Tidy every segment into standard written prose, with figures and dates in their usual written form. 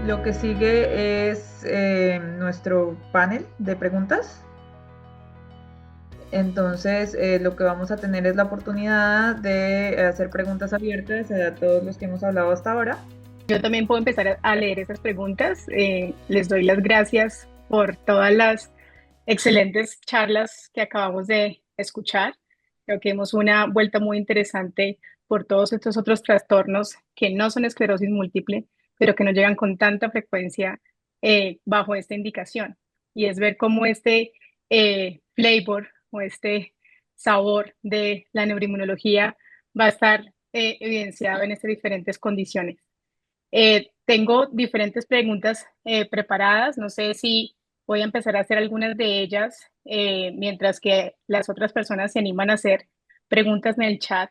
Lo que sigue es nuestro panel de preguntas. Entonces, lo que vamos a tener es la oportunidad de hacer preguntas abiertas a todos los que hemos hablado hasta ahora. Yo también puedo empezar a leer esas preguntas. Les doy las gracias por todas las excelentes charlas que acabamos de escuchar. Creo que hemos una vuelta muy interesante por todos estos otros trastornos que no son esclerosis múltiple, pero que nos llegan con tanta frecuencia bajo esta indicación. Y es ver cómo este flavor o este sabor de la neuroinmunología va a estar evidenciado en estas diferentes condiciones. Tengo diferentes preguntas preparadas. No sé si voy a empezar a hacer algunas de ellas mientras que las otras personas se animan a hacer preguntas en el chat.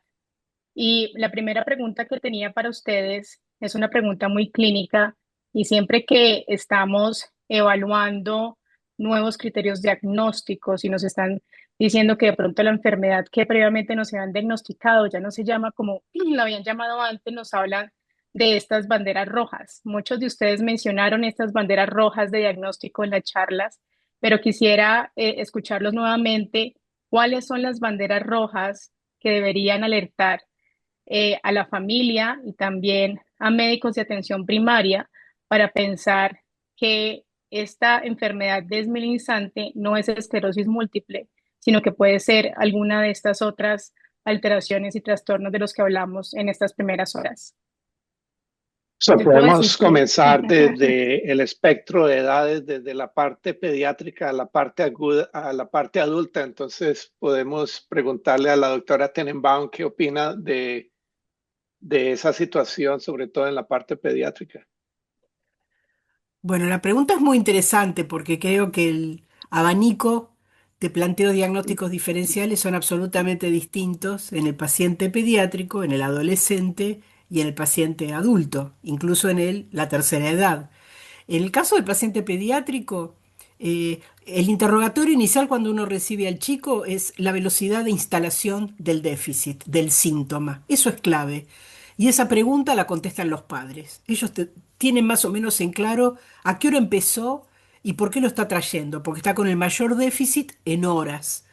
Y la primera pregunta que tenía para ustedes es una pregunta muy clínica y siempre que estamos evaluando nuevos criterios diagnósticos y nos están diciendo que de pronto la enfermedad que previamente no se habían diagnosticado ya no se llama como la habían llamado antes, nos hablan de estas banderas rojas. Muchos de ustedes mencionaron estas banderas rojas de diagnóstico en las charlas, pero quisiera escucharlos nuevamente. ¿Cuáles son las banderas rojas que deberían alertar a la familia y también a médicos de atención primaria para pensar que esta enfermedad desmielinizante no es esclerosis múltiple, sino que puede ser alguna de estas otras alteraciones y trastornos de los que hablamos en estas primeras horas? O sea, Les puedo decir podemos que comenzar desde el espectro de edades, desde la parte pediátrica a la parte aguda, a la parte adulta. Entonces, podemos preguntarle a la doctora Tenenbaum qué opina de esa situación, sobre todo en la parte pediátrica. Bueno, la pregunta es muy interesante porque creo que el abanico de planteo diagnósticos diferenciales son absolutamente distintos en el paciente pediátrico, en el adolescente y en el paciente adulto, incluso la tercera edad. En el caso del paciente pediátrico, el interrogatorio inicial cuando uno recibe al chico es la velocidad de instalación del déficit, del síntoma. Eso es clave. Y esa pregunta la contestan los padres. Tienen más o menos en claro a qué hora empezó y por qué lo está trayendo, porque está con el mayor déficit en horas.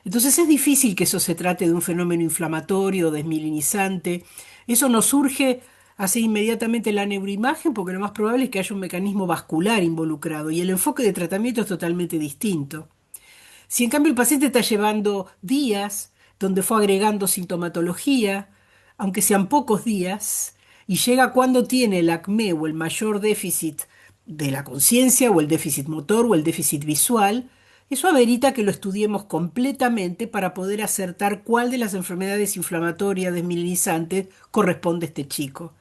Entonces es difícil que eso se trate de un fenómeno inflamatorio, desmielinizante. Eso no surge así inmediatamente la neuroimagen porque lo más probable es que haya un mecanismo vascular involucrado y el enfoque de tratamiento es totalmente distinto. Si en cambio el paciente está llevando días donde fue agregando sintomatología, aunque sean pocos días, y llega cuando tiene el acné o el mayor déficit de la conciencia o el déficit motor o el déficit visual, eso amerita que lo estudiemos completamente para poder acertar cuál de las enfermedades inflamatorias desmielinizantes corresponde a este chico.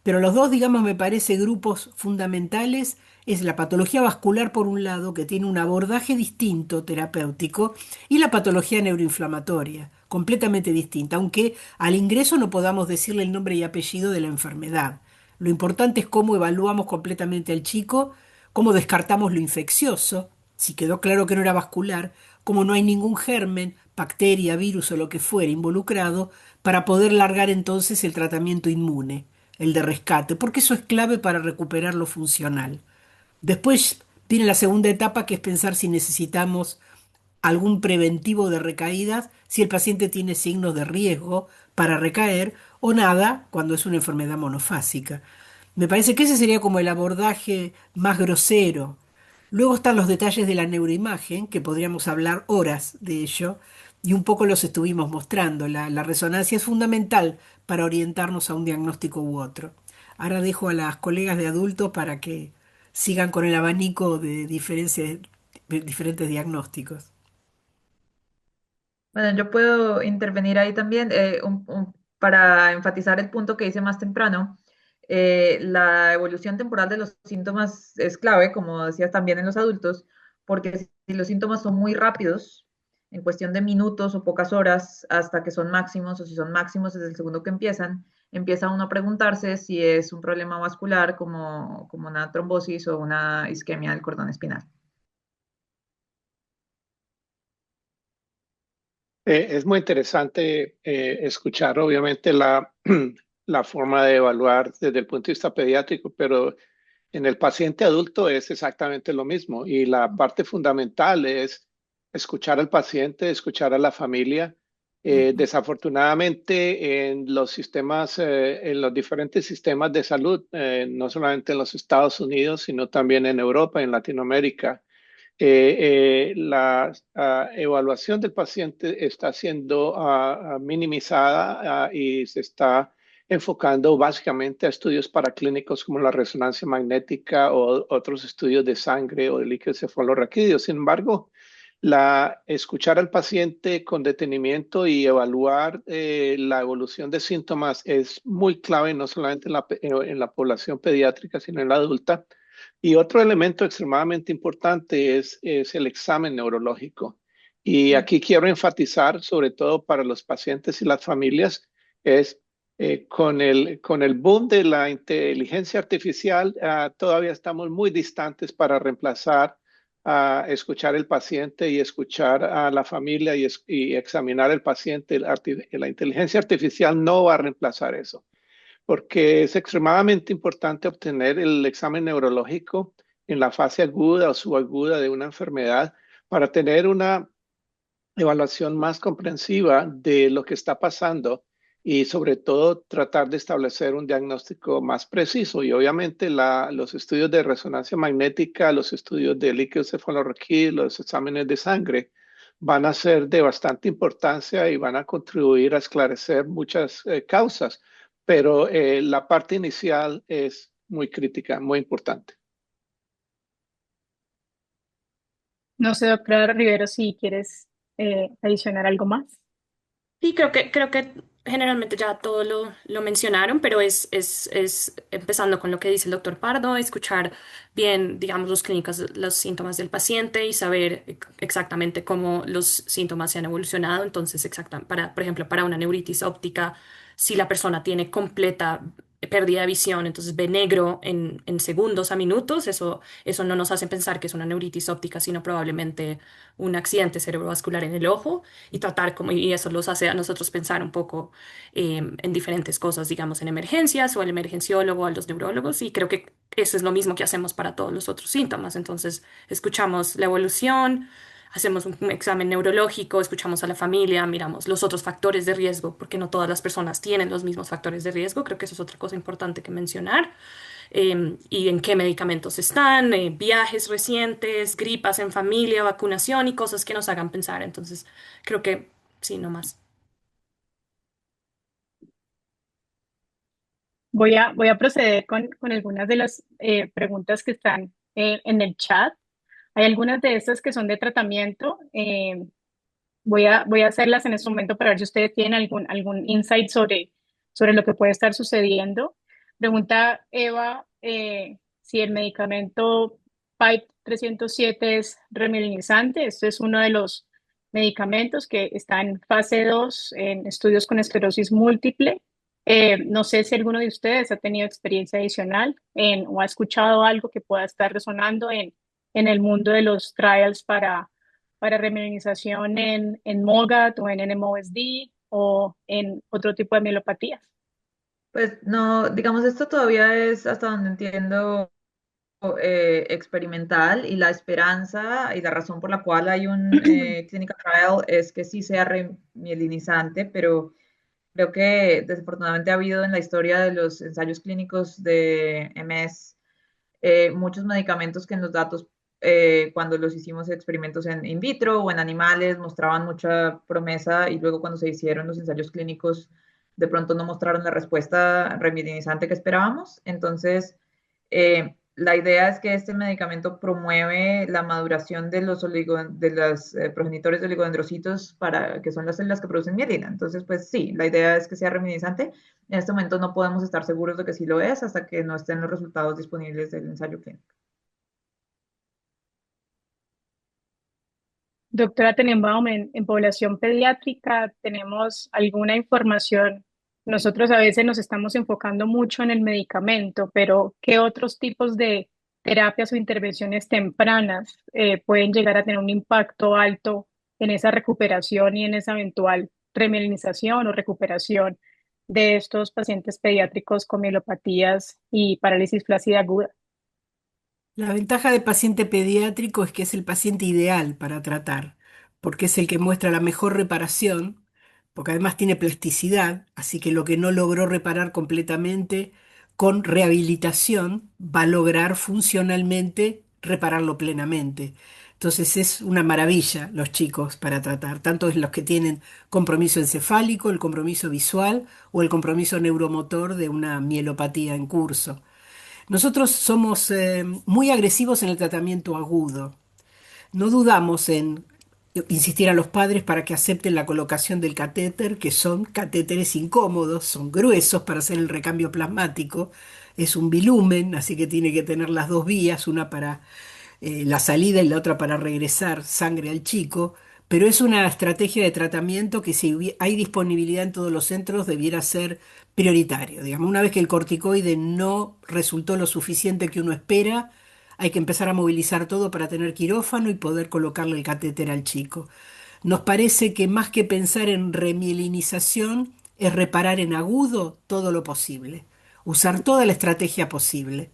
Pero los dos, digamos, me parece grupos fundamentales es la patología vascular por un lado, que tiene un abordaje distinto terapéutico, y la patología neuroinflamatoria, completamente distinta, aunque al ingreso no podamos decirle el nombre y apellido de la enfermedad. Lo importante es cómo evaluamos completamente al chico, cómo descartamos lo infeccioso, si quedó claro que no era vascular, cómo no hay ningún germen, bacteria, virus o lo que fuera involucrado, para poder largar entonces el tratamiento inmune, el de rescate, porque eso es clave para recuperar lo funcional. Después viene la segunda etapa, que es pensar si necesitamos algún preventivo de recaídas, si el paciente tiene signos de riesgo para recaer o nada cuando es una enfermedad monofásica. Me parece que ese sería como el abordaje más grosero. Luego están los detalles de la neuroimagen, que podríamos hablar horas de ello, y un poco los estuvimos mostrando. La resonancia es fundamental para orientarnos a un diagnóstico u otro. Ahora dejo a las colegas de adultos para que sigan con el abanico de diferentes diagnósticos. Bueno, yo puedo intervenir ahí también para enfatizar el punto que hice más temprano. La evolución temporal de los síntomas es clave, como decías también en los adultos, porque si los síntomas son muy rápidos, en cuestión de minutos o pocas horas hasta que son máximos, o si son máximos desde el segundo que empiezan, empieza uno a preguntarse si es un problema vascular como una trombosis o una isquemia del cordón espinal. Es muy interesante escuchar, obviamente, la forma de evaluar desde el punto de vista pediátrico, pero En el paciente adulto es exactamente lo mismo y la parte fundamental es escuchar al paciente, escuchar a la familia. Ujú. Desafortunadamente en los sistemas, en los diferentes sistemas de salud, no solamente en los Estados Unidos, sino también en Europa, en Latinoamérica, la evaluación del paciente está siendo minimizada y se está enfocando básicamente a estudios paraclínicos como la resonancia magnética o otros estudios de sangre o de líquidos cefalorraquídeos. Sin embargo, escuchar al paciente con detenimiento y evaluar la evolución de síntomas es muy clave, no solamente en la población pediátrica, sino en la adulta. Y otro elemento extremadamente importante es el examen neurológico. Y aquí quiero enfatizar, sobre todo para los pacientes y las familias, es con el boom de la inteligencia artificial, todavía estamos muy distantes para reemplazar a escuchar el paciente y escuchar a la familia y examinar el paciente. La inteligencia artificial no va a reemplazar eso porque es extremadamente importante obtener el examen neurológico en la fase aguda o subaguda de una enfermedad para tener una evaluación más comprensiva de lo que está pasando y sobre todo tratar de establecer un diagnóstico más preciso. Y obviamente los estudios de resonancia magnética, los estudios de líquidos cefalorraquídeos, los exámenes de sangre van a ser de bastante importancia y van a contribuir a esclarecer muchas causas, pero la parte inicial es muy crítica, muy importante. No sé, doctora Rivero, si quieres adicionar algo más. Sí, creo que generalmente ya todo lo mencionaron, pero es empezando con lo que dice el doctor Pardo, escuchar bien, digamos, los clínicos, los síntomas del paciente y saber exactamente cómo los síntomas se han evolucionado. Entonces, por ejemplo, para una neuritis óptica, si la persona tiene completa pérdida de visión, entonces ve negro en segundos a minutos, eso no nos hace pensar que es una neuritis óptica, sino probablemente un accidente cerebrovascular en el ojo y tratar como, y eso los hace a nosotros pensar un poco en diferentes cosas, digamos, en emergencias o al emergenciólogo, a los neurólogos, y creo que eso es lo mismo que hacemos para todos los otros síntomas. Entonces, escuchamos la evolución, hacemos un examen neurológico, escuchamos a la familia, miramos los otros factores de riesgo, porque no todas las personas tienen los mismos factores de riesgo, creo que eso es otra cosa importante que mencionar, y en qué medicamentos están, viajes recientes, gripas en familia, vacunación y cosas que nos hagan pensar. Entonces, creo que sí, no más. Voy a proceder con algunas de las preguntas que están en el chat. Hay algunas de estas que son de tratamiento. Voy a hacerlas en este momento para ver si ustedes tienen algún insight sobre lo que puede estar sucediendo. Pregunta Eva si el medicamento PIPE 307 es remilinizante. Este es uno de los medicamentos que está en fase 2 en estudios con esclerosis múltiple. No sé si alguno de ustedes ha tenido experiencia adicional o ha escuchado algo que pueda estar resonando en el mundo de los trials para remilinización en MOGAD o en NMOSD o en otro tipo de mielopatías. Pues no, digamos, esto todavía es, hasta donde entiendo, experimental y la esperanza y la razón por la cual hay un clinical trial es que sí sea remielinizante, pero creo que desafortunadamente ha habido en la historia de los ensayos clínicos de MS muchos medicamentos que en los datos, cuando los hicimos experimentos en in vitro o en animales, mostraban mucha promesa y luego cuando se hicieron los ensayos clínicos, de pronto no mostraron la respuesta remielinizante que esperábamos. Entonces, la idea es que este medicamento promueve la maduración de los progenitores de oligodendrocitos para que son las células que producen mielina. Entonces, pues sí, la idea es que sea remielinizante. En este momento no podemos estar seguros de que sí lo es hasta que no estén los resultados disponibles del ensayo clínico. Doctora Tenenbaum, en población pediátrica tenemos alguna información. Nosotros a veces nos estamos enfocando mucho en el medicamento, pero ¿qué otros tipos de terapias o intervenciones tempranas pueden llegar a tener un impacto alto en esa recuperación y en esa eventual remilinización o recuperación de estos pacientes pediátricos con mielopatías y parálisis flácida aguda? La ventaja del paciente pediátrico es que es el paciente ideal para tratar, porque es el que muestra la mejor reparación, porque además tiene plasticidad, así que lo que no logró reparar completamente con rehabilitación va a lograr funcionalmente repararlo plenamente. Entonces es una maravilla los chicos para tratar, tanto es los que tienen compromiso encefálico, el compromiso visual o el compromiso neuromotor de una mielopatía en curso. Nosotros somos muy agresivos en el tratamiento agudo. No dudamos en insistir a los padres para que acepten la colocación del catéter, que son catéteres incómodos, son gruesos para hacer el recambio plasmático. Es un bilumen, así que tiene que tener las dos vías, una para la salida y la otra para regresar sangre al chico, pero es una estrategia de tratamiento que si hay disponibilidad en todos los centros debiera ser prioritario. Digamos, una vez que el corticoide no resultó lo suficiente que uno espera, hay que empezar a movilizar todo para tener quirófano y poder colocarle el catéter al chico. Nos parece que más que pensar en remielinización, es reparar en agudo todo lo posible, usar toda la estrategia posible.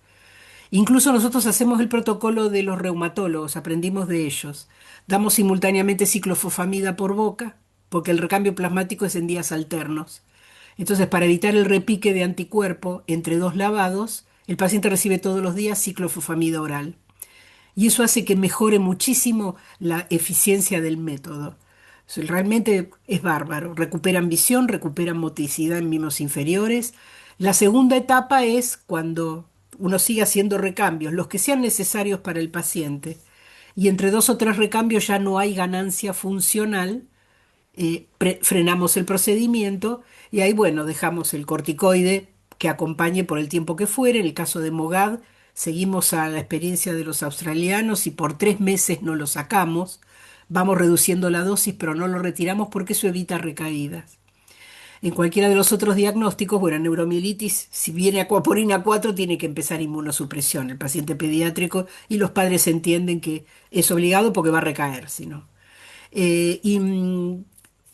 Incluso nosotros hacemos el protocolo de los reumatólogos, aprendimos de ellos. Damos simultáneamente ciclofosfamida por boca, porque el recambio plasmático es en días alternos. Entonces, para evitar el repique de anticuerpo entre dos lavados, el paciente recibe todos los días ciclofosfamida oral. Y eso hace que mejore muchísimo la eficiencia del método. O sea, realmente es bárbaro. Recuperan visión, recuperan motricidad en miembros inferiores. La segunda etapa es cuando uno sigue haciendo recambios, los que sean necesarios para el paciente. Y entre dos o tres recambios ya no hay ganancia funcional, frenamos el procedimiento y ahí, bueno, dejamos el corticoide que acompañe por el tiempo que fuere. En el caso de Mogad, seguimos a la experiencia de los australianos y por 3 meses no lo sacamos. Vamos reduciendo la dosis, pero no lo retiramos porque eso evita recaídas. En cualquiera de los otros diagnósticos, bueno, neuromielitis, si viene acuaporina 4, tiene que empezar inmunosupresión, el paciente pediátrico, y los padres entienden que es obligado porque va a recaer, si no.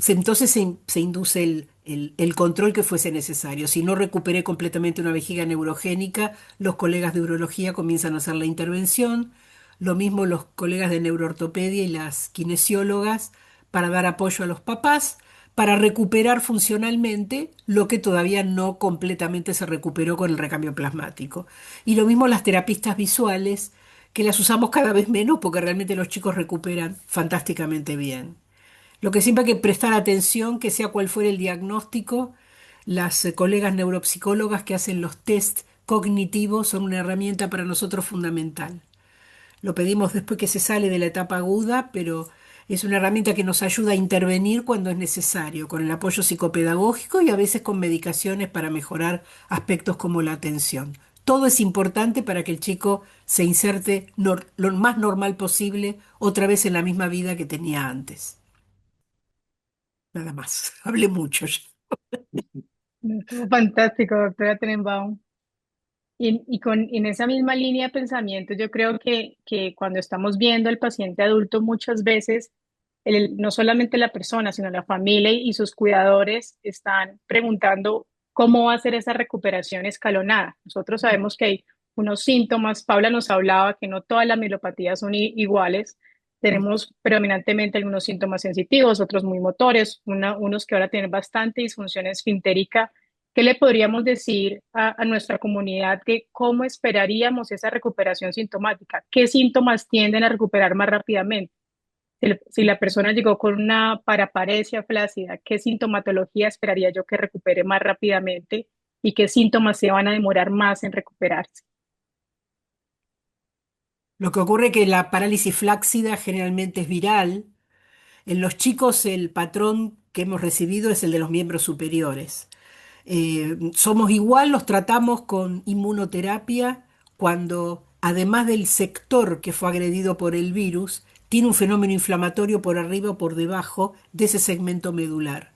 Entonces se induce el control que fuese necesario. Si no recuperé completamente una vejiga neurogénica, los colegas de urología comienzan a hacer la intervención, lo mismo los colegas de neuroortopedia y las kinesiólogas para dar apoyo a los papás, para recuperar funcionalmente lo que todavía no completamente se recuperó con el recambio plasmático. Y lo mismo las terapistas visuales, que las usamos cada vez menos porque realmente los chicos recuperan fantásticamente bien. Lo que siempre hay que prestar atención, que sea cual fuera el diagnóstico, las colegas neuropsicólogas que hacen los test cognitivos son una herramienta para nosotros fundamental. Lo pedimos después que se sale de la etapa aguda, pero es una herramienta que nos ayuda a intervenir cuando es necesario, con el apoyo psicopedagógico y a veces con medicaciones para mejorar aspectos como la atención. Todo es importante para que el chico se inserte lo más normal posible otra vez en la misma vida que tenía antes. Nada más. Hablé mucho ya. Estuvo fantástico, doctora Tenenbaum. En esa misma línea de pensamiento, yo creo que cuando estamos viendo al paciente adulto, muchas veces no solamente la persona, sino la familia y sus cuidadores están preguntando cómo va a ser esa recuperación escalonada. Nosotros sabemos que hay unos síntomas, Paula nos hablaba que no todas las mielopatías son iguales, tenemos predominantemente algunos síntomas sensitivos, otros muy motores, unos que ahora tienen bastante disfunción esfintérica. ¿Qué le podríamos decir a nuestra comunidad que cómo esperaríamos esa recuperación sintomática? ¿Qué síntomas tienden a recuperar más rápidamente? Si la persona llegó con una paraparesia flácida, ¿qué sintomatología esperaría yo que recupere más rápidamente y qué síntomas se van a demorar más en recuperarse? Lo que ocurre es que la parálisis flácida generalmente es viral. En los chicos el patrón que hemos recibido es el de los miembros superiores. Somos igual, los tratamos con inmunoterapia cuando, además del sector que fue agredido por el virus, tiene un fenómeno inflamatorio por arriba o por debajo de ese segmento medular.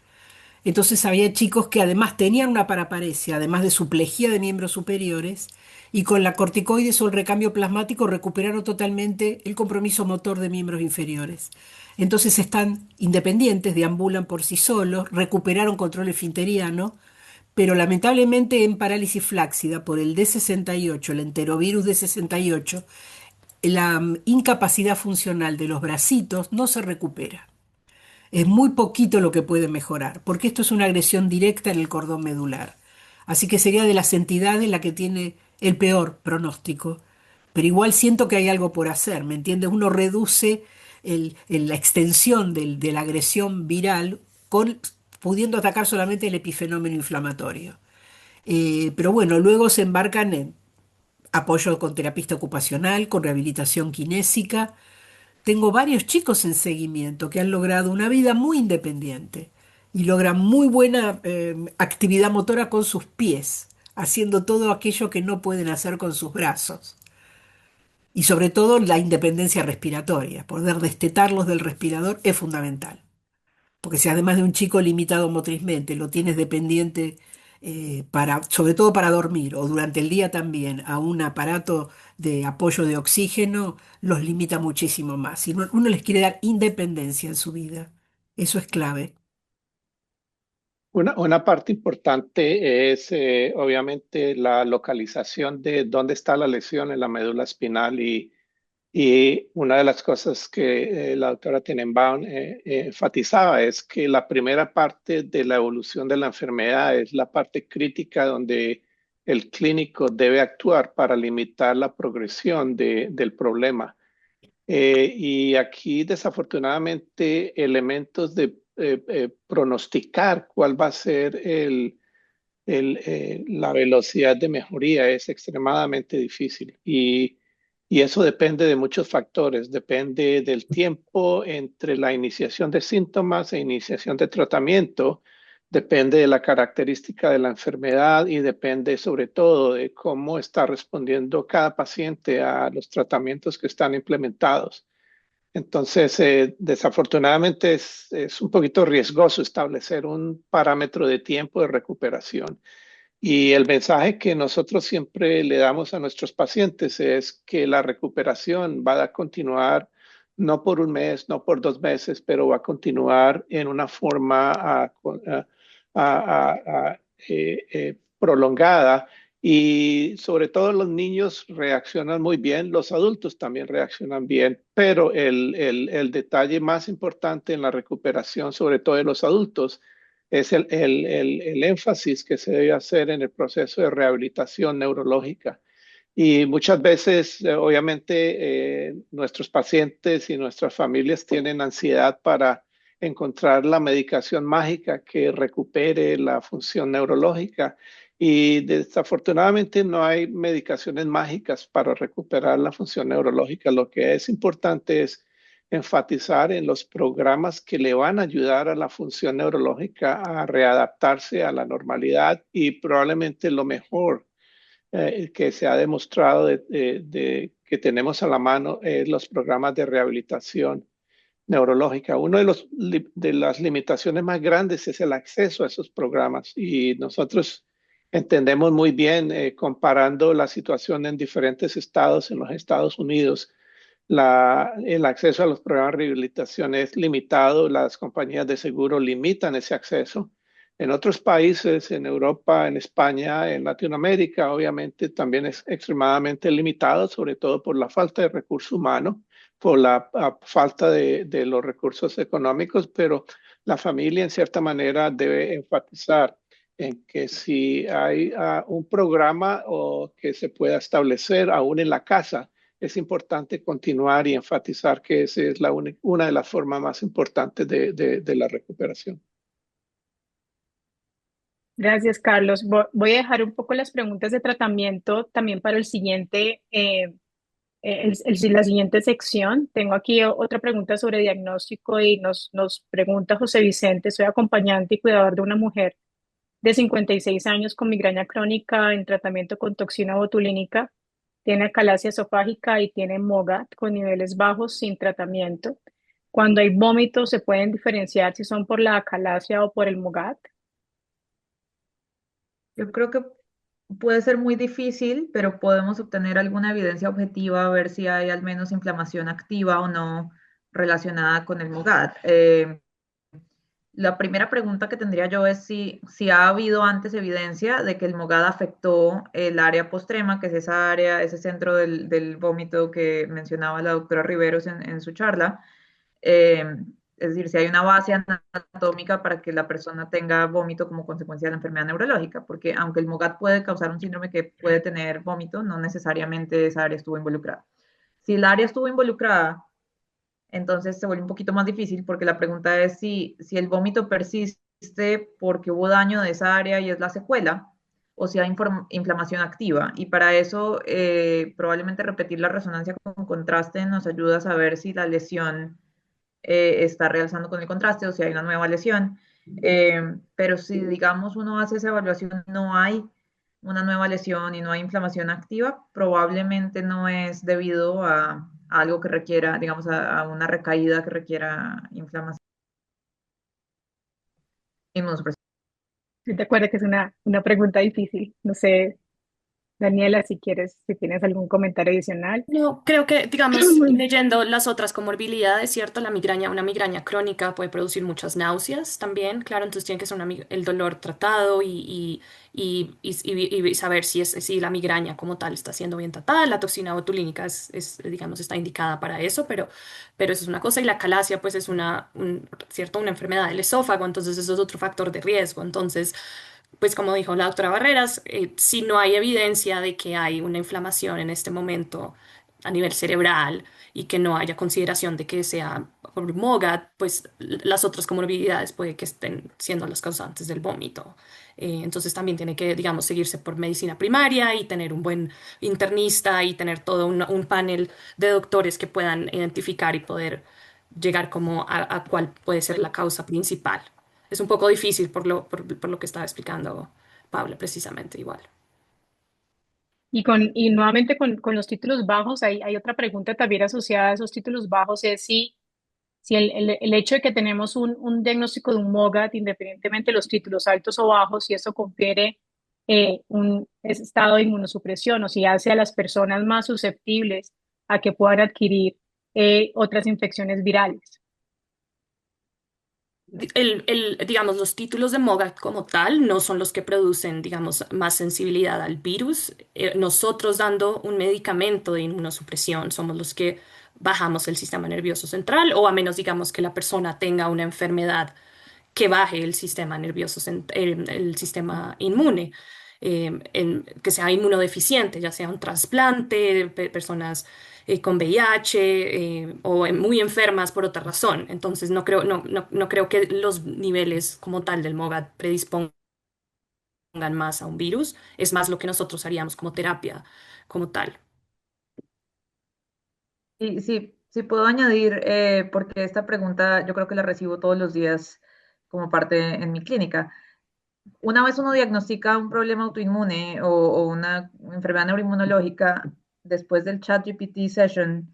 Entonces había chicos que además tenían una paraparesia, además de su plejía de miembros superiores, y con la corticoides o el recambio plasmático recuperaron totalmente el compromiso motor de miembros inferiores. Entonces están independientes, deambulan por sí solos, recuperaron control esfinteriano, pero lamentablemente en parálisis flácida por el D68, el enterovirus D68, la incapacidad funcional de los bracitos no se recupera. Es muy poquito lo que puede mejorar, porque esto es una agresión directa en el cordón medular. Así que sería de las entidades la que tiene el peor pronóstico. Pero igual siento que hay algo por hacer, ¿me entiendes? Uno reduce la extensión de la agresión viral pudiendo atacar solamente el epifenómeno inflamatorio. Pero bueno, luego se embarcan en apoyo con terapista ocupacional, con rehabilitación kinésica. Tengo varios chicos en seguimiento que han logrado una vida muy independiente y logran muy buena actividad motora con sus pies, haciendo todo aquello que no pueden hacer con sus brazos. Y sobre todo la independencia respiratoria. Poder destetarlos del respirador es fundamental. Porque si además de un chico limitado motrizmente lo tienes dependiente sobre todo para dormir o durante el día también a un aparato de apoyo de oxígeno, los limita muchísimo más. Y uno les quiere dar independencia en su vida. Eso es clave. Una parte importante es obviamente la localización de dónde está la lesión en la médula espinal y una de las cosas que la doctora Tenenbaum enfatizaba es que la primera parte de la evolución de la enfermedad es la parte crítica donde el clínico debe actuar para limitar la progresión del problema. Y aquí, desafortunadamente, elementos de pronosticar cuál va a ser la velocidad de mejoría es extremadamente difícil. Y eso depende de muchos factores. Depende del tiempo entre la iniciación de síntomas e iniciación de tratamiento. Depende de la característica de la enfermedad y depende sobre todo de cómo está respondiendo cada paciente a los tratamientos que están implementados. Entonces, desafortunadamente es un poquito riesgoso establecer un parámetro de tiempo de recuperación. Y el mensaje que nosotros siempre le damos a nuestros pacientes es que la recuperación va a continuar no por un mes, no por 2 meses, pero va a continuar en una forma prolongada. Y sobre todo los niños reaccionan muy bien, los adultos también reaccionan bien, pero el detalle más importante en la recuperación, sobre todo de los adultos, es el énfasis que se debe hacer en el proceso de rehabilitación neurológica. Y muchas veces, obviamente, nuestros pacientes y nuestras familias tienen ansiedad para encontrar la medicación mágica que recupere la función neurológica. Y desafortunadamente no hay medicaciones mágicas para recuperar la función neurológica. Lo que es importante es enfatizar en los programas que le van a ayudar a la función neurológica a readaptarse a la normalidad y probablemente lo mejor que se ha demostrado que tenemos a la mano es los programas de rehabilitación neurológica. Una de las limitaciones más grandes es el acceso a esos programas y nosotros entendemos muy bien, comparando la situación en diferentes estados en los Estados Unidos, el acceso a los programas de rehabilitación es limitado, las compañías de seguro limitan ese acceso. En otros países, en Europa, en España, en Latinoamérica, obviamente también es extremadamente limitado, sobre todo por la falta de recurso humano, por la falta de los recursos económicos, pero la familia en cierta manera debe enfatizar en que si hay un programa o que se pueda establecer aún en la casa, es importante continuar y enfatizar que esa es una de las formas más importantes de la recuperación. Gracias, Carlos. Voy a dejar un poco las preguntas de tratamiento también para el siguiente, la siguiente sección. Tengo aquí otra pregunta sobre diagnóstico y nos pregunta José Vicente, soy acompañante y cuidador de una mujer de 56 años con migraña crónica en tratamiento con toxina botulínica, tiene acalasia esofágica y tiene MOGAD con niveles bajos sin tratamiento. Cuando hay vómitos, ¿se pueden diferenciar si son por la acalasia o por el MOGAD? Yo creo que puede ser muy difícil, pero podemos obtener alguna evidencia objetiva, a ver si hay al menos inflamación activa o no relacionada con el MOGAD. La primera pregunta que tendría yo es si ha habido antes evidencia de que el MOGAD afectó el área postrema, que es esa área, ese centro del vómito que mencionaba la doctora Riveros en su charla. Eh, es decir, si hay una base anatómica para que la persona tenga vómito como consecuencia de la enfermedad neurológica, porque aunque el MOGAD puede causar un síndrome que puede tener vómito, no necesariamente esa área estuvo involucrada. Si el área estuvo involucrada, entonces se vuelve un poquito más difícil porque la pregunta es si el vómito persiste porque hubo daño de esa área y es la secuela, o si hay inflamación activa. Y para eso probablemente repetir la resonancia con contraste nos ayuda a saber si la lesión está realzando con el contraste o si hay una nueva lesión. Pero si, digamos, uno hace esa evaluación, no hay una nueva lesión y no hay inflamación activa, probablemente no es debido a algo que requiera, digamos, a una recaída que requiera inflamación. Inmunosupresión. Estoy de acuerdo que es una pregunta difícil. No sé, Daniela, si quieres, si tienes algún comentario adicional. No, creo que, digamos, leyendo las otras comorbilidades, ¿cierto? La migraña, una migraña crónica puede producir muchas náuseas también, claro, entonces tiene que ser el dolor tratado y saber si la migraña como tal está siendo bien tratada. La toxina botulínica digamos, está indicada para eso, pero eso es una cosa y la calasia, pues es ¿cierto? Una enfermedad del esófago, entonces eso es otro factor de riesgo. Entonces, pues como dijo la doctora Barreras, si no hay evidencia de que hay una inflamación en este momento a nivel cerebral y que no haya consideración de que sea por MOGAD, pues las otras comorbilidades puede que estén siendo las causantes del vómito. Entonces también tiene que, digamos, seguirse por medicina primaria y tener un buen internista y tener todo un panel de doctores que puedan identificar y poder llegar como a cuál puede ser la causa principal. Es un poco difícil por lo que estaba explicando Pablo, precisamente igual. Y nuevamente con los títulos bajos, hay otra pregunta también asociada a esos títulos bajos, es si el hecho de que tenemos un diagnóstico de un MOGAD, independientemente de los títulos altos o bajos, si eso confiere un estado de inmunosupresión o si hace a las personas más susceptibles a que puedan adquirir otras infecciones virales. Digamos, los títulos de MOGAD como tal no son los que producen, digamos, más sensibilidad al virus. Nosotros dando un medicamento de inmunosupresión somos los que bajamos el sistema nervioso central o a menos, digamos, que la persona tenga una enfermedad que baje el sistema nervioso, el sistema inmune, que sea inmunodeficiente, ya sea un trasplante, personas con VIH o muy enfermas por otra razón. Entonces no creo que los niveles como tal del MOGAD predispongan más a un virus, es más lo que nosotros haríamos como terapia como tal. Y sí puedo añadir, porque esta pregunta yo creo que la recibo todos los días como parte en mi clínica. Una vez uno diagnostica un problema autoinmune o una enfermedad neuroinmunológica, después del ChatGPT session,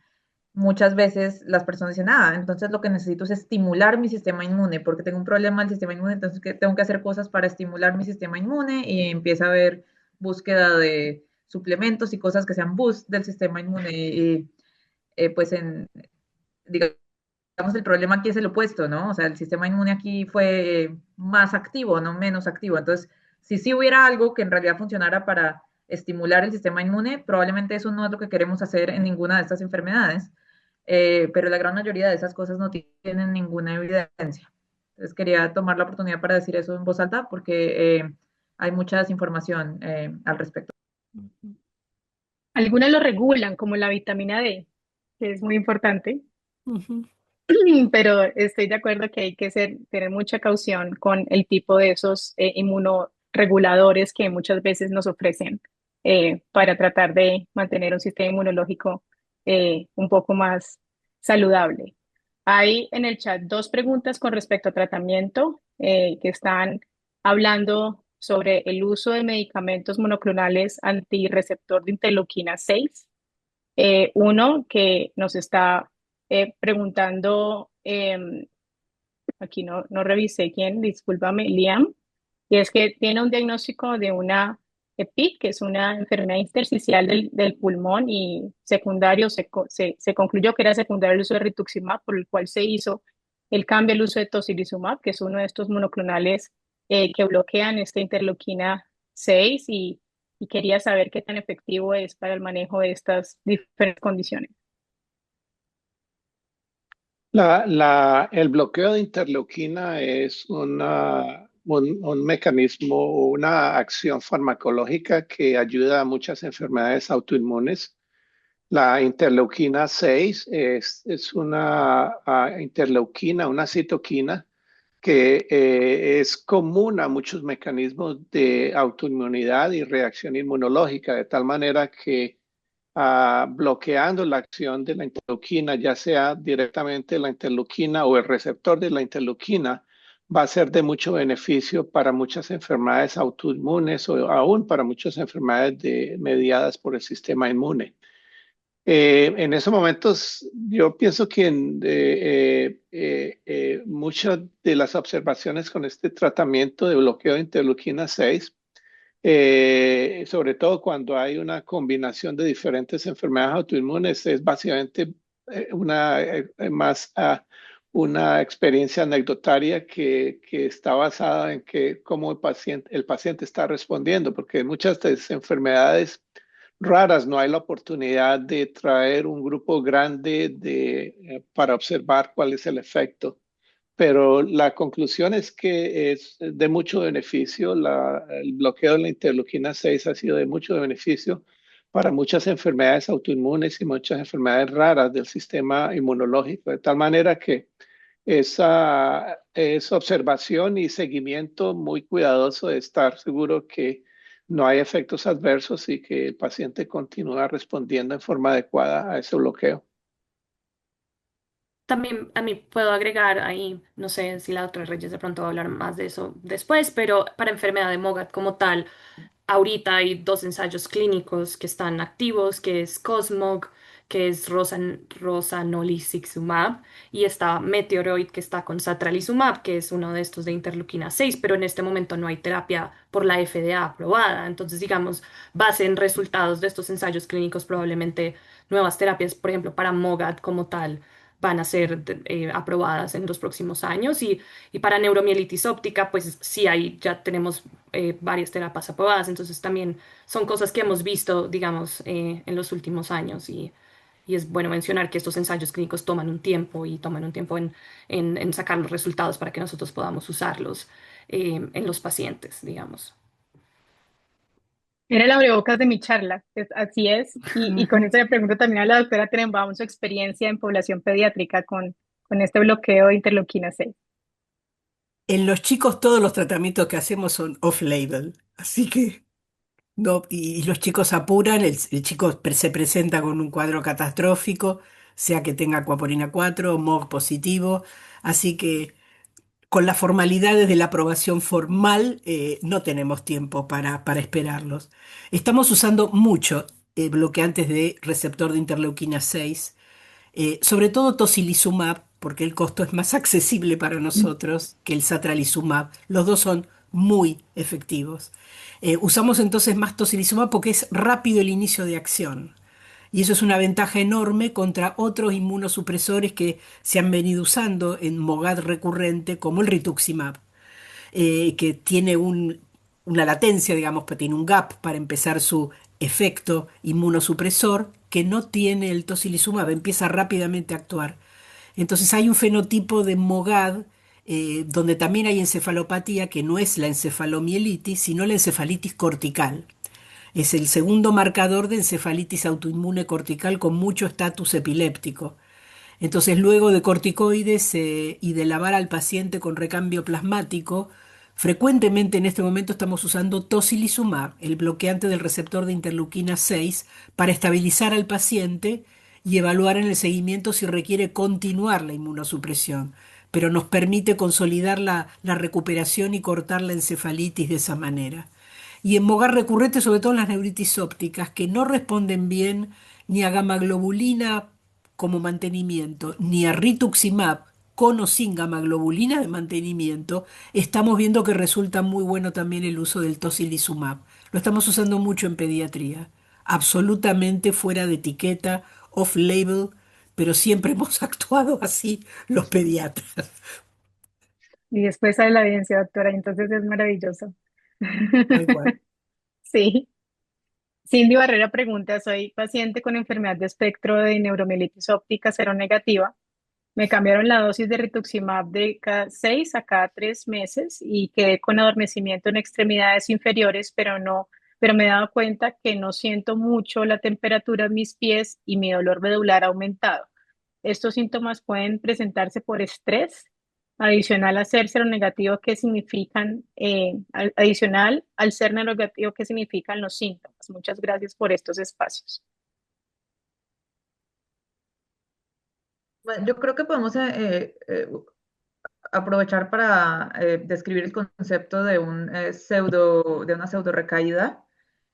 muchas veces las personas dicen, entonces lo que necesito es estimular mi sistema inmune, porque tengo un problema del sistema inmune, entonces tengo que hacer cosas para estimular mi sistema inmune y empieza a haber búsqueda de suplementos y cosas que sean boost del sistema inmune. Y pues digamos, el problema aquí es el opuesto, ¿no? O sea, el sistema inmune aquí fue más activo, no menos activo. Entonces, si sí hubiera algo que en realidad funcionara para estimular el sistema inmune, probablemente eso no es lo que queremos hacer en ninguna de estas enfermedades, pero la gran mayoría de esas cosas no tienen ninguna evidencia. Entonces, quería tomar la oportunidad para decir eso en voz alta porque hay mucha desinformación al respecto. Algunas lo regulan, como la vitamina D, que es muy importante. Ujú. Pero estoy de acuerdo que hay que tener mucha caución con el tipo de esos inmunoreguladores que muchas veces nos ofrecen para tratar de mantener un sistema inmunológico un poco más saludable. Hay en el chat dos preguntas con respecto a tratamiento que están hablando sobre el uso de medicamentos monoclonales antirreceptor de interleuquina 6. Uno que nos está preguntando, aquí no revisé quién, discúlpame, Liam, y es que tiene un diagnóstico de una EPIC, que es una enfermedad intersticial del pulmón y secundario, se concluyó que era secundario el uso de rituximab, por el cual se hizo él cambia el uso de tocilizumab, que es uno de estos monoclonales que bloquean esta interleuquina 6 y quería saber qué tan efectivo es para el manejo de estas diferentes condiciones. El bloqueo de interleuquina es un mecanismo o una acción farmacológica que ayuda a muchas enfermedades autoinmunes. La interleuquina 6 es una interleuquina, una citoquina que es común a muchos mecanismos de autoinmunidad y reacción inmunológica, de tal manera que bloqueando la acción de la interleuquina, ya sea directamente la interleuquina o el receptor de la interleuquina, va a ser de mucho beneficio para muchas enfermedades autoinmunes o aún para muchas enfermedades mediadas por el sistema inmune. En esos momentos, yo pienso que muchas de las observaciones con este tratamiento de bloqueo de interleuquina 6, sobre todo cuando hay una combinación de diferentes enfermedades autoinmunes, es básicamente una experiencia anecdotaria que está basada en cómo el paciente está respondiendo, porque en muchas de esas enfermedades raras no hay la oportunidad de traer un grupo grande para observar cuál es el efecto. Pero la conclusión es que es de mucho beneficio. El bloqueo de la interleuquina 6 ha sido de mucho beneficio para muchas enfermedades autoinmunes y muchas enfermedades raras del sistema inmunológico, de tal manera que esa observación y seguimiento muy cuidadoso de estar seguro que no hay efectos adversos y que el paciente continúa respondiendo en forma adecuada a ese bloqueo. También a mí puedo agregar ahí, no sé si la doctora Reyes de pronto va a hablar más de eso después, pero para enfermedad de MOGAD como tal, ahorita hay dos ensayos clínicos que están activos, que es COSMOG, que es rosanolizumab, y está Meteoroid, que está con satralizumab, que es uno de estos de interleuquina 6, pero en este momento no hay terapia por la FDA aprobada. Entonces, digamos, base en resultados de estos ensayos clínicos, probablemente nuevas terapias, por ejemplo, para MOGAD como tal, van a ser aprobadas en los próximos años. Y para neuromielitis óptica, pues sí, ahí ya tenemos varias terapias aprobadas, entonces también son cosas que hemos visto, digamos, en los últimos años y es bueno mencionar que estos ensayos clínicos toman un tiempo y toman un tiempo en sacar los resultados para que nosotros podamos usarlos en los pacientes, digamos. Era el abrebocas de mi charla, así es. Y con esto le pregunto también a la doctora Tenenbaum su experiencia en población pediátrica con este bloqueo de interleuquina 6. En los chicos todos los tratamientos que hacemos son off-label, así que no, y los chicos apuran, el chico se presenta con un cuadro catastrófico, sea que tenga acuaporina 4 o MOG positivo, así que con las formalidades de la aprobación formal no tenemos tiempo para esperarlos. Estamos usando mucho bloqueantes de receptor de interleuquina 6, sobre todo tocilizumab, porque el costo es más accesible para nosotros que el satralizumab. Los dos son muy efectivos. Usamos entonces más tocilizumab porque es rápido el inicio de acción. Y eso es una ventaja enorme contra otros inmunosupresores que se han venido usando en MOGAD recurrente, como el rituximab, que tiene una latencia, digamos, que tiene un gap para empezar su efecto inmunosupresor que no tiene el tocilizumab, empieza rápidamente a actuar. Entonces hay un fenotipo de MOGAD donde también hay encefalopatía, que no es la encefalomielitis, sino la encefalitis cortical. Es el segundo marcador de encefalitis autoinmune cortical con mucho estatus epiléptico. Entonces, luego de corticoides y de lavar al paciente con recambio plasmático, frecuentemente en este momento estamos usando tocilizumab, el bloqueante del receptor de interleuquina 6, para estabilizar al paciente y evaluar en el seguimiento si requiere continuar la inmunosupresión, pero nos permite consolidar la recuperación y cortar la encefalitis de esa manera. Y en MOGAD recurrente, sobre todo en las neuritis ópticas, que no responden bien ni a gamma globulina como mantenimiento, ni a rituximab con o sin gamma globulina de mantenimiento, estamos viendo que resulta muy bueno también el uso del tocilizumab. Lo estamos usando mucho en pediatría, absolutamente fuera de etiqueta, off-label, pero siempre hemos actuado así los pediatras. Y después sale la evidencia, doctora, y entonces es maravilloso. Tal cual. Sí. Cindy Barrera pregunta, soy paciente con enfermedad de espectro de neuromielitis óptica seronegativa. Me cambiaron la dosis de rituximab de cada 6 a cada 3 meses y quedé con adormecimiento en extremidades inferiores, pero me he dado cuenta que no siento mucho la temperatura en mis pies y mi dolor medular ha aumentado. Estos síntomas pueden presentarse por estrés, adicional a ser seronegativo, ¿qué significan? Adicional al ser negativo, ¿qué significan los síntomas? Muchas gracias por estos espacios. Bueno, yo creo que podemos aprovechar para describir el concepto de de una pseudo recaída.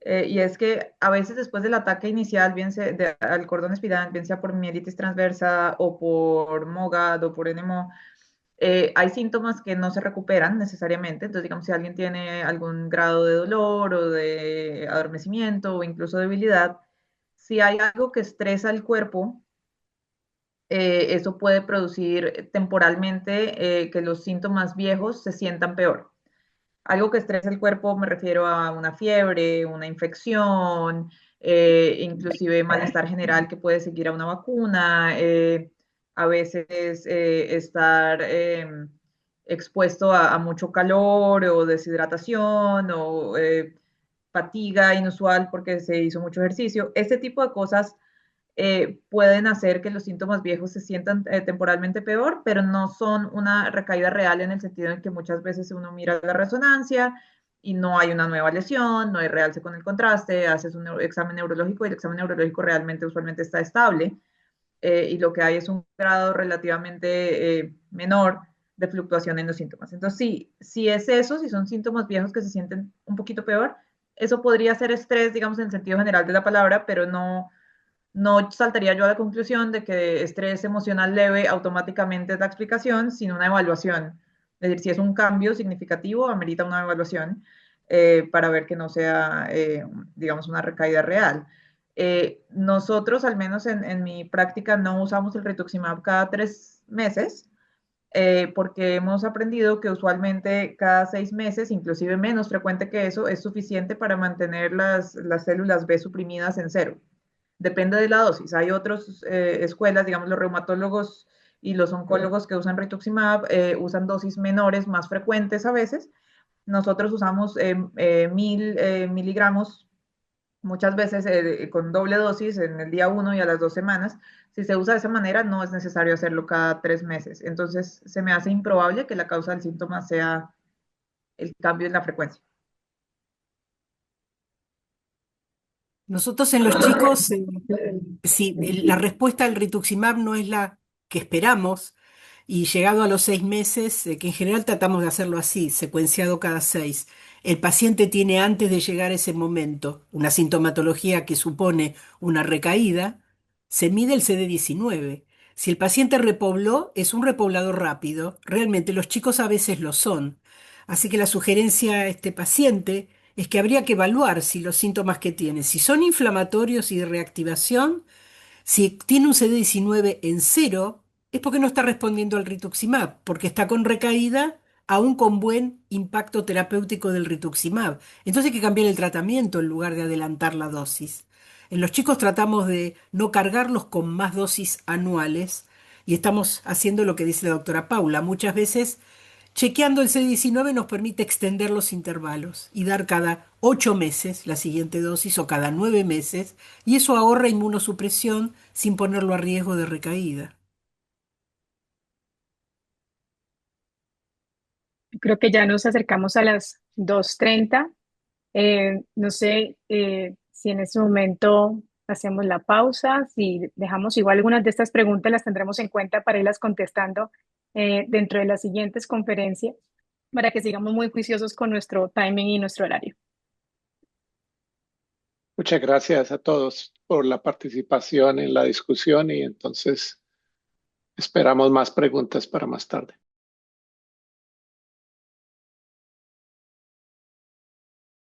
Y es que a veces después del ataque inicial, al cordón espinal, bien sea por mielitis transversa o por MOGAD o por NMO, hay síntomas que no se recuperan necesariamente. Entonces, digamos, si alguien tiene algún grado de dolor o de adormecimiento o incluso debilidad, si hay algo que estresa el cuerpo, eso puede producir temporalmente que los síntomas viejos se sientan peor. Algo que estresa el cuerpo, me refiero a una fiebre, una infección, inclusive malestar general que puede seguir a una vacuna, a veces estar expuesto a mucho calor o deshidratación o fatiga inusual porque se hizo mucho ejercicio. Este tipo de cosas pueden hacer que los síntomas viejos se sientan temporalmente peor, pero no son una recaída real en el sentido en que muchas veces uno mira la resonancia y no hay una nueva lesión, no hay realce con el contraste, haces un examen neurológico y el examen neurológico realmente usualmente está estable y lo que hay es un grado relativamente menor de fluctuación en los síntomas. Entonces, sí, si es eso, si son síntomas viejos que se sienten un poquito peor, eso podría ser estrés, digamos, en el sentido general de la palabra, pero no saltaría yo a la conclusión de que estrés emocional leve automáticamente es la explicación sin una evaluación. Es decir, si es un cambio significativo, amerita una evaluación para ver que no sea, digamos, una recaída real. Nosotros, al menos en mi práctica, no usamos el rituximab cada 3 meses porque hemos aprendido que usualmente cada 6 meses, inclusive menos frecuente que eso, es suficiente para mantener las células B suprimidas en cero. Depende de la dosis. Hay otras escuelas, digamos, los reumatólogos y los oncólogos que usan rituximab usan dosis menores, más frecuentes a veces. Nosotros usamos 1000 miligramos muchas veces con doble dosis en el día 1 y a las 2 semanas. Si se usa de esa manera, no es necesario hacerlo cada 3 meses. Entonces, se me hace improbable que la causa del síntoma sea el cambio en la frecuencia. Nosotros en los chicos, si la respuesta al rituximab no es la que esperamos, y llegado a los 6 meses, que en general tratamos de hacerlo así, secuenciado cada 6, el paciente tiene antes de llegar a ese momento una sintomatología que supone una recaída, se mide el CD19. Si el paciente repobló, es un repoblador rápido, realmente los chicos a veces lo son. Así que la sugerencia a este paciente es que habría que evaluar si los síntomas que tiene, si son inflamatorios y de reactivación, si tiene un CD19 en cero, es porque no está respondiendo al rituximab, porque está con recaída, aún con buen impacto terapéutico del rituximab. Entonces hay que cambiar el tratamiento en lugar de adelantar la dosis. En los chicos tratamos de no cargarlos con más dosis anuales y estamos haciendo lo que dice la doctora Paula. Muchas veces chequeando el C19 nos permite extender los intervalos y dar cada 8 meses la siguiente dosis o cada 9 meses, y eso ahorra inmunosupresión sin ponerlo a riesgo de recaída. Creo que ya nos acercamos a las 2:30. No sé si en este momento hacemos la pausa, si dejamos igual algunas de estas preguntas, las tendremos en cuenta para irlas contestando dentro de las siguientes conferencias, para que sigamos muy juiciosos con nuestro timing y nuestro horario. Muchas gracias a todos por la participación en la discusión y entonces esperamos más preguntas para más tarde.